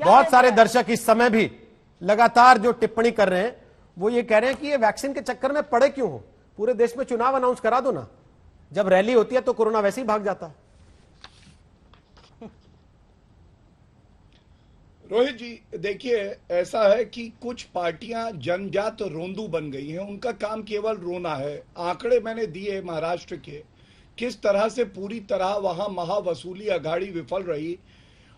बहुत सारे दर्शक इस समय भी लगातार जो टिप्पणी कर रहे हैं वो ये कह रहे हैं कि ये वैक्सीन के चक्कर में पड़े क्यों हो, पूरे देश में चुनाव अनाउंस करा दो ना, जब रैली होती है तो कोरोना वैसे ही भाग जाता है। रोहित जी देखिए, ऐसा है कि कुछ पार्टियां जनजात रोंदू बन गई हैं, उनका काम केवल रोना है। आंकड़े मैंने दिए महाराष्ट्र के, किस तरह से पूरी तरह वहां महावसूली अघाड़ी विफल रही।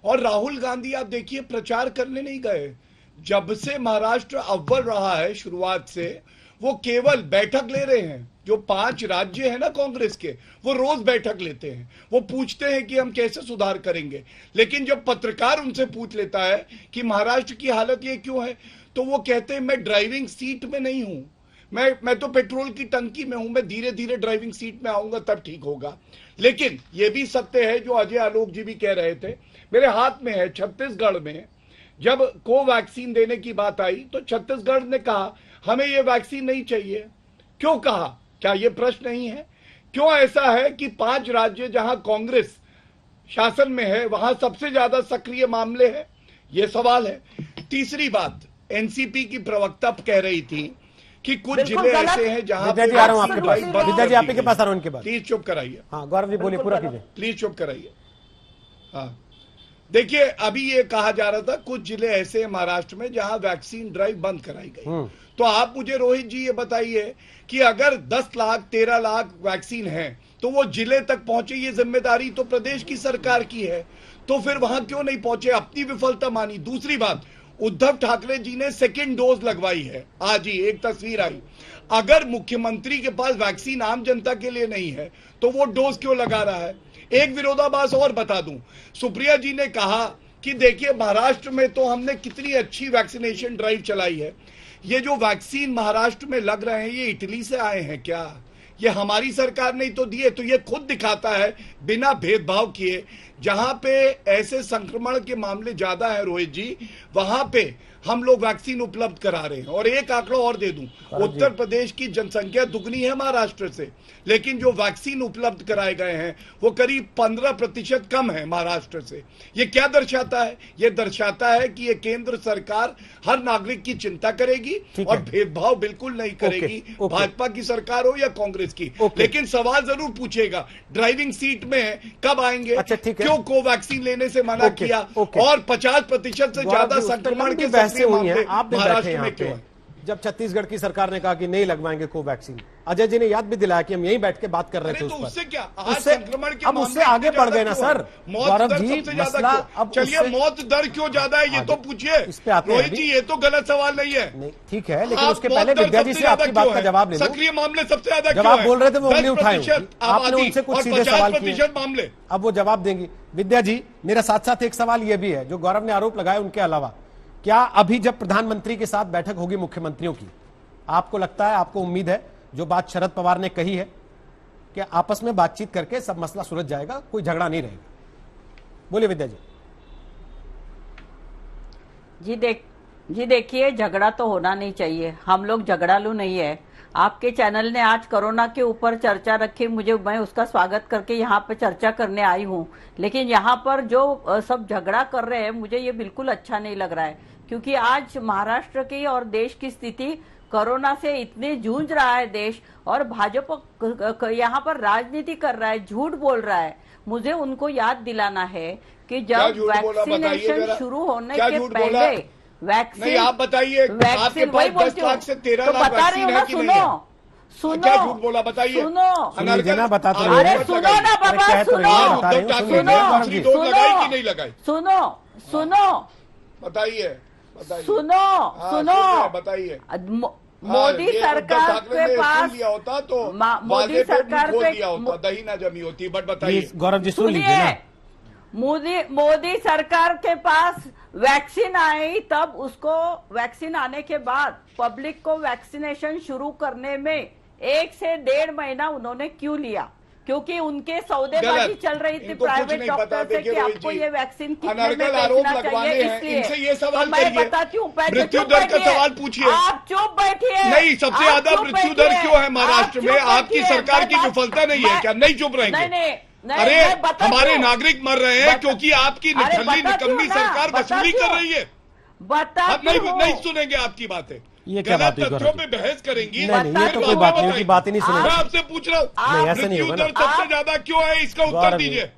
और राहुल गांधी आप देखिए प्रचार करने नहीं गए, जब से महाराष्ट्र अव्वल रहा है शुरुआत से वो केवल बैठक ले रहे हैं। जो 5 राज्य हैं ना कांग्रेस के, वो रोज बैठक लेते हैं, वो पूछते हैं कि हम कैसे सुधार करेंगे। लेकिन जब पत्रकार उनसे पूछ लेता है कि महाराष्ट्र की हालत ये क्यों है, तो वो कहते हैं मैं ड्राइविंग सीट में नहीं हूं, मैं तो पेट्रोल की टंकी में हूं, मैं धीरे धीरे ड्राइविंग सीट में आऊंगा तब ठीक होगा। लेकिन ये भी सत्य है जो अजय आलोक जी भी कह रहे थे, मेरे हाथ में है, छत्तीसगढ़ में जब कोवैक्सीन देने की बात आई तो छत्तीसगढ़ ने कहा हमें ये वैक्सीन नहीं चाहिए। क्यों कहा, क्या ये प्रश्न नहीं है? क्यों ऐसा है कि 5 राज्य जहां कांग्रेस शासन में है वहां सबसे ज्यादा सक्रिय मामले हैं? ये सवाल है। तीसरी बात, एनसीपी की प्रवक्ता कह रही थी कि कुछ जिले ऐसे हैं जहां विद्या जी आ रहा हूं आपके पास, विद्या जी आपके पास आ रहा हूं उनके बाद। प्लीज चुप कराइए। हाँ गौरव जी बोलिए, पूरा कीजिए। प्लीज चुप कराइए। हाँ देखिए, अभी ये कहा जा रहा था कुछ जिले ऐसे हैं महाराष्ट्र में जहां वैक्सीन ड्राइव बंद कराई गई। तो आप मुझे रोहित जी ये बताइए कि अगर 10 लाख 13 लाख वैक्सीन है तो वो जिले तक पहुंचे, ये जिम्मेदारी तो प्रदेश की सरकार की है, तो फिर वहां क्यों नहीं पहुंचे? अपनी विफलता मानी। दूसरी बात, उद्धव ठाकरे जी ने सेकेंड डोज लगवाई है, आज ही एक तस्वीर आई। अगर मुख्यमंत्री के पास वैक्सीन आम जनता के लिए नहीं है तो वो डोज क्यों लगा रहा है? एक विरोधाभास और बता दूं, सुप्रिया जी ने कहा कि देखिए महाराष्ट्र में तो हमने कितनी अच्छी वैक्सीनेशन ड्राइव चलाई है, ये जो वैक्सीन महाराष्ट्र में लग रहे हैं ये इटली से आए हैं क्या? ये हमारी सरकार ने तो दिए। तो ये खुद दिखाता है बिना भेदभाव किए, जहां पे ऐसे संक्रमण के मामले ज्यादा है रोहित जी, वहां पे हम लोग वैक्सीन उपलब्ध करा रहे हैं। और एक आंकड़ा और दे दूं, उत्तर प्रदेश की जनसंख्या दुगनी है महाराष्ट्र से, लेकिन जो वैक्सीन उपलब्ध कराए गए हैं वो करीब 15% कम है महाराष्ट्र से। ये क्या दर्शाता है? ये दर्शाता है कि ये केंद्र सरकार हर नागरिक की चिंता करेगी और भेदभाव बिल्कुल नहीं करेगी, भाजपा की सरकार हो या कांग्रेस की। लेकिन सवाल जरूर पूछेगा, ड्राइविंग सीट में कब आएंगे? अच्छा, क्यों कोवैक्सीन लेने से मना किया? और 50% से ज्यादा संक्रमण के हुई है, आप भी बैठे यहाँ पे जब छत्तीसगढ़ की सरकार ने कहा कि नहीं लगवाएंगे कोवैक्सीन। अजय जी ने याद भी दिलाया कि हम यहीं बैठ के बात कर रहे थे उस पर। उससे क्या, अब उससे आगे बढ़ गए ना सर गौरव जी, मसला अब चलिए मौत दर क्यों ज्यादा है ये तो पूछिए इस पे आते हैं। जी ये तो गलत सवाल नहीं है, ठीक है, लेकिन उसके पहले विद्या जी से आपकी बात का जवाब ले लो। सक्रिय मामले सबसे ज्यादा जब आप बोल रहे थे वो उंगली उठाए, आपने उनसे कुछ सीधे सवाल किए, मामले अब वो जवाब देंगी। विद्या जी मेरा साथ साथ एक सवाल ये भी है, जो गौरव ने आरोप लगाया उनके अलावा, क्या अभी जब प्रधानमंत्री के साथ बैठक होगी मुख्यमंत्रियों की, आपको लगता है, आपको उम्मीद है जो बात शरद पवार ने कही है कि आपस में बातचीत करके सब मसला सुलझ जाएगा, कोई झगड़ा नहीं रहेगा? बोलिए विद्या जी। जी देखिए, झगड़ा तो होना नहीं चाहिए, हम लोग झगड़ालू नहीं है। आपके चैनल ने आज कोरोना के ऊपर चर्चा रखी, मैं उसका स्वागत करके यहाँ पे चर्चा करने आई हूँ। लेकिन यहाँ पर जो सब झगड़ा कर रहे हैं, मुझे ये बिल्कुल अच्छा नहीं लग रहा है, क्योंकि आज महाराष्ट्र की और देश की स्थिति, कोरोना से इतने जूझ रहा है देश, और भाजपा यहाँ पर राजनीति कर रहा है, झूठ बोल रहा है। मुझे उनको याद दिलाना है कि जब वैक्सीनेशन शुरू होने के पहले वैक्सीन, आप बताइए, वैक्सीन वही बोलती हूँ, तो बता रही हूँ ना, सुनो क्या झूठ बोला बताइए? सुनो बताते अरे सुनो ना बाबा, सुनो बताइए, सुनो बताइए। मोदी सरकार के पास लिया होता तो मोदी सरकार पे दिया होता, दही ना जमी होती। बट बताइए गौरव जी, सुन लीजिए ना, मोदी सरकार के पास वैक्सीन आई, तब उसको वैक्सीन आने के बाद पब्लिक को वैक्सीनेशन शुरू करने में 1 से 1.5 महीना उन्होंने क्यों लिया? क्योंकि उनके सौदेबाजी चल रही थी प्राइवेट डॉक्टर से कि आपको ये वैक्सीन कितने में बेचना चाहिए, इसलिए ये सवाल तो मैं बताती हूँ। मृत्यु दर का सवाल पूछिए। आप चुप बैठिए। नहीं, सबसे ज्यादा मृत्यु दर क्यों है महाराष्ट्र में? आपकी सरकार की विफलता नहीं है क्या? नहीं चुप रहेंगे? नहीं, अरे मैं बता हमारे दूं। नागरिक मर रहे हैं बता- क्योंकि आपकी अरे निठल्ली बता निकम्मी दूं ना, सरकार बता वसूली कर दूं। रही है। बता आप नहीं क्यों? नहीं सुनेंगे आपकी बातें, ये क्या गलत बात हुई तथ्यों गौरव पे बहस करेंगी। नहीं, नहीं, ये तो कोई फिर बात नहीं होगी, बात ही नहीं सुनेंगे। मैं आपसे पूछ रहा हूँ, नहीं, ऐसा नहीं मृत्यु होगा ना। दर सबसे ज्यादा क्यों है, इसका उत्तर गौरव जी, दीजिए।